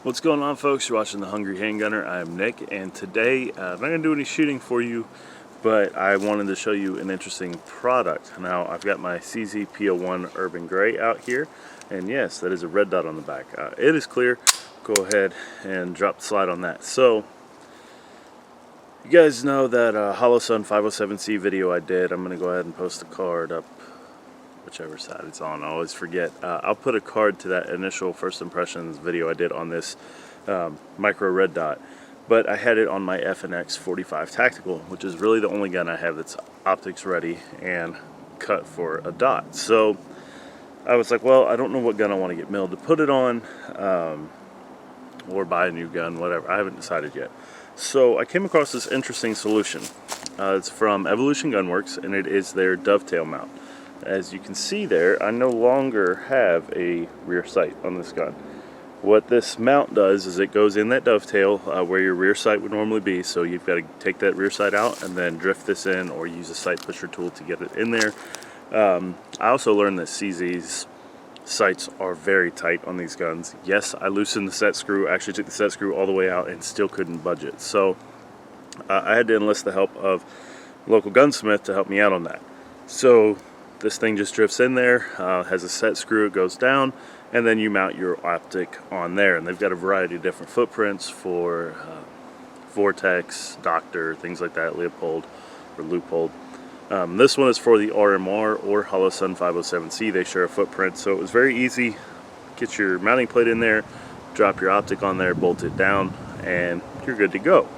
What's going on, folks? You're watching The Hungry Handgunner. I'm Nick, and today I'm not going to do any shooting for you, but I wanted to show you an interesting product. Now, I've got my CZ P01 Urban Gray out here, and yes, that is a red dot on the back. It is clear. Go ahead and drop the slide on that. So, you guys know that Holosun 507C video I did. I'm going to go ahead and post the card up whichever side it's on. I always forget. I'll put a card to that initial first impressions video I did on this micro red dot, but I had it on my FNX 45 Tactical, which is really the only gun I have that's optics ready and cut for a dot. So I was like, well, I don't know what gun I want to get milled to put it on, or buy a new gun, whatever. I haven't decided yet. So I came across this interesting solution. It's from Evolution Gunworks, and it is their dovetail mount. As you can see there, I no longer have a rear sight on this gun. What this mount does is it goes in that dovetail where your rear sight would normally be, so you've got to take that rear sight out and then drift this in or use a sight pusher tool to get it in there. I also learned that CZ's sights are very tight on these guns. Yes, I loosened the set screw, actually took the set screw all the way out and still couldn't budge it. So I had to enlist the help of a local gunsmith to help me out on that. So this thing just drifts in there, has a set screw, it goes down, and then you mount your optic on there. And they've got a variety of different footprints for Vortex, Doctor, things like that, Leopold or Leupold. This one is for the RMR or Holosun 507C. They share a footprint, so it was very easy. Get your mounting plate in there, drop your optic on there, bolt it down, and you're good to go.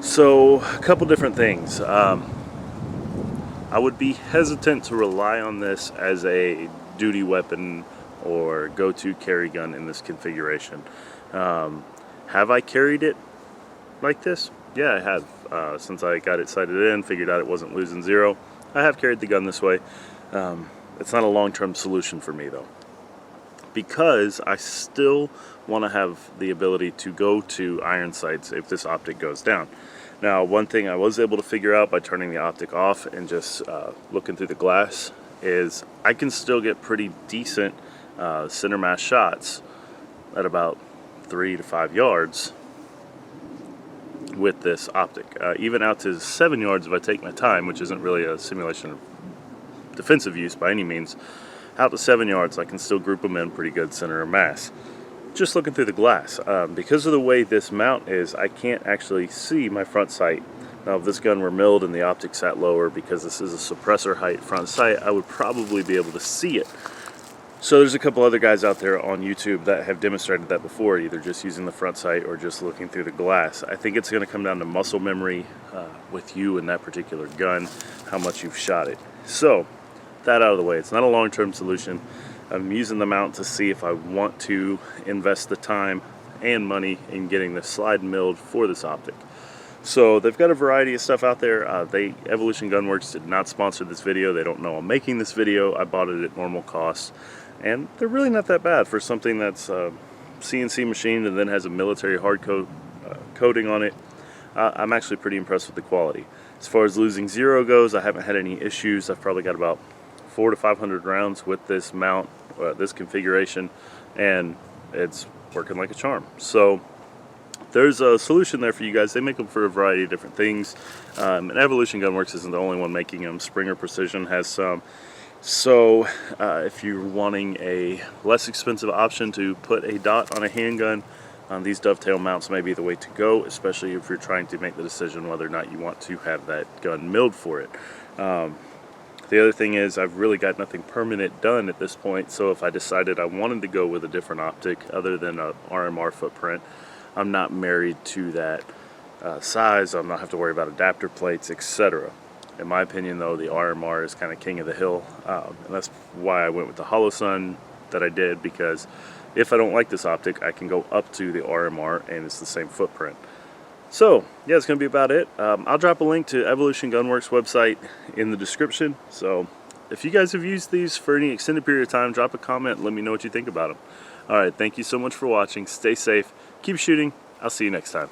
So a couple different things. I would be hesitant to rely on this as a duty weapon or go-to carry gun in this configuration. Have I carried it like this? Yeah, I have. Since I got it sighted in, figured out it wasn't losing zero, I have carried the gun this way. It's not a long-term solution for me, though, because I still want to have the ability to go to iron sights if this optic goes down. Now, one thing I was able to figure out by turning the optic off and just looking through the glass is I can still get pretty decent center mass shots at about 3 to 5 yards with this optic. Even out to 7 yards if I take my time, which isn't really a simulation of defensive use by any means. Out to 7 yards I can still group them in pretty good center of mass. Just looking through the glass. Because of the way this mount is, I can't actually see my front sight. Now, if this gun were milled and the optic sat lower, because this is a suppressor height front sight, I would probably be able to see it. So there's a couple other guys out there on YouTube that have demonstrated that before, either just using the front sight or just looking through the glass. I think it's going to come down to muscle memory with you and that particular gun, how much you've shot it. So, that out of the way. It's not a long-term solution. I'm using the mount to see if I want to invest the time and money in getting the slide milled for this optic. So they've got a variety of stuff out there. Evolution Gunworks did not sponsor this video. They don't know I'm making this video. I bought it at normal cost, and they're really not that bad for something that's CNC machined and then has a military hard coating on it. I'm actually pretty impressed with the quality. As far as losing zero goes, I haven't had any issues. I've probably got about 400 to 500 rounds with this mount, this configuration, and it's working like a charm. So there's a solution there for you guys. They make them for a variety of different things, and Evolution Gunworks isn't the only one making them. Springer Precision has some. So if you're wanting a less expensive option to put a dot on a handgun, these dovetail mounts may be the way to go, especially if you're trying to make the decision whether or not you want to have that gun milled for it. The other thing is, I've really got nothing permanent done at this point, so if I decided I wanted to go with a different optic other than a RMR footprint, I'm not married to that size. I'm not have to worry about adapter plates, etc. In my opinion, though, the RMR is kind of king of the hill, and that's why I went with the Holosun that I did, because if I don't like this optic, I can go up to the RMR and it's the same footprint. So, yeah, it's going to be about it. I'll drop a link to Evolution Gunworks website in the description. So, if you guys have used these for any extended period of time, drop a comment and let me know what you think about them. Alright, thank you so much for watching. Stay safe. Keep shooting. I'll see you next time.